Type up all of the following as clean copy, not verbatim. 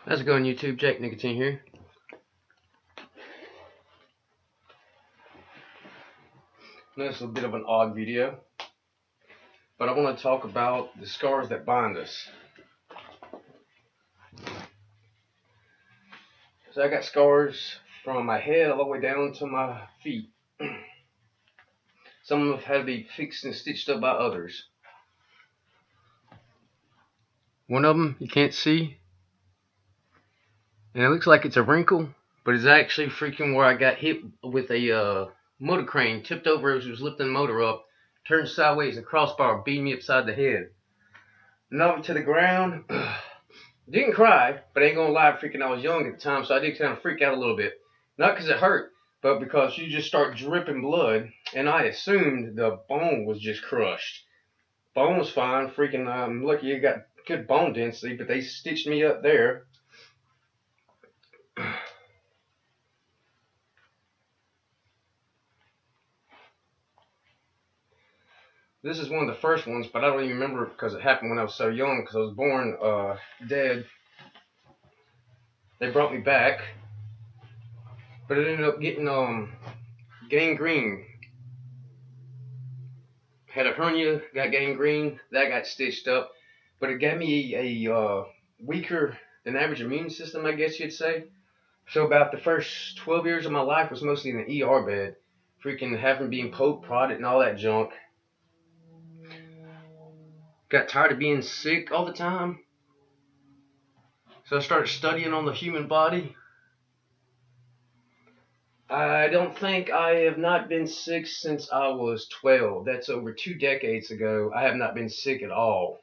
How's it going, YouTube? Jack Nicotine here. Now, this is a bit of an odd video, but I want to talk about the scars that bind us. So I got scars from my head all the way down to my feet. Some of them have had to be fixed and stitched up by others. One of them you can't see, and it looks like it's a wrinkle, but it's actually freaking where I got hit with a motor crane, tipped over as it was lifting the motor up, turned sideways, and a crossbar beat me upside the head. Knocked me to the ground. Didn't cry, but I ain't gonna lie, freaking I was young at the time, so I did kind of freak out a little bit. Not because it hurt, but because you just start dripping blood, and I assumed the bone was just crushed. Bone was fine, freaking I'm lucky you got good bone density, but they stitched me up there. This is one of the first ones, but I don't even remember because it happened when I was so young, because I was born dead. They brought me back, but it ended up getting gangrene. Had a hernia, got gangrene, that got stitched up, but it gave me a weaker than average immune system, I guess you'd say. So about the first 12 years of my life was mostly in the ER bed, freaking having been poked, prodded, and all that junk. Got tired of being sick all the time, so I started studying on the human body. I don't think I have not been sick since I was 12. That's over 2 decades ago. I have not been sick at all.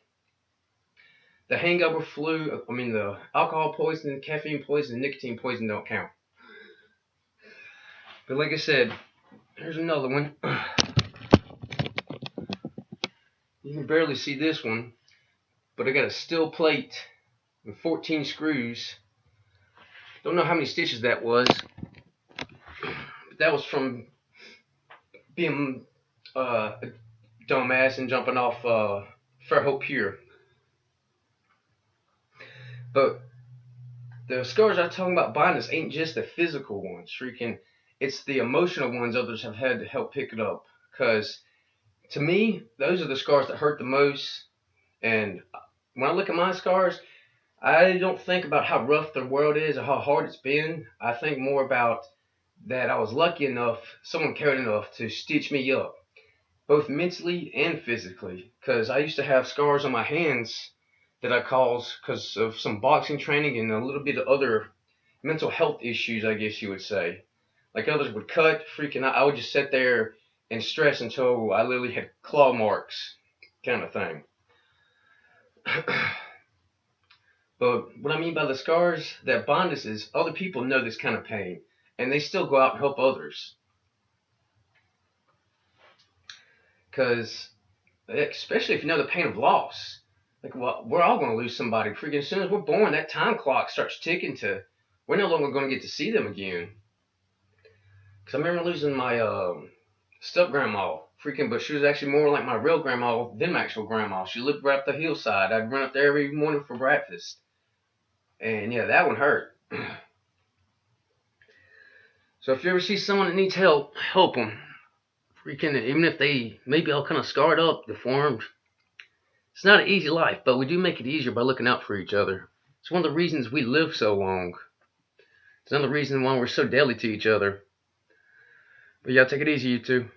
The hangover flu, the alcohol poisoning, caffeine poisoning, nicotine poisoning don't count. But like I said, here's another one. You can barely see this one, but I got a steel plate with 14 screws. Don't know how many stitches that was, but that was from being a dumbass and jumping off Fairhope Pier. But the scars I'm talking about binding us ain't just the physical ones. Freaking, it's the emotional ones others have had to help pick it up. Because to me, those are the scars that hurt the most. And when I look at my scars, I don't think about how rough the world is or how hard it's been. I think more about that I was lucky enough, someone cared enough to stitch me up, both mentally and physically. Because I used to have scars on my hands that I caused because of some boxing training and a little bit of other mental health issues, I guess you would say. Like others would cut, freaking out. I would just sit there and stress until I literally had claw marks, kind of thing. But what I mean by the scars that bind us is other people know this kind of pain, and they still go out and help others. Because, especially if you know the pain of loss. Like, well, we're all going to lose somebody. Freaking as soon as we're born, that time clock starts ticking to we're no longer going to get to see them again. Because I remember losing my step grandma. Freaking, but she was actually more like my real grandma than my actual grandma. She lived right up the hillside. I'd run up there every morning for breakfast. And yeah, that one hurt. So if you ever see someone that needs help, help them. Freaking, even if they maybe all kind of scarred up, deformed. It's not an easy life, but we do make it easier by looking out for each other. It's one of the reasons we live so long. It's another reason why we're so deadly to each other. But yeah, take it easy, you two.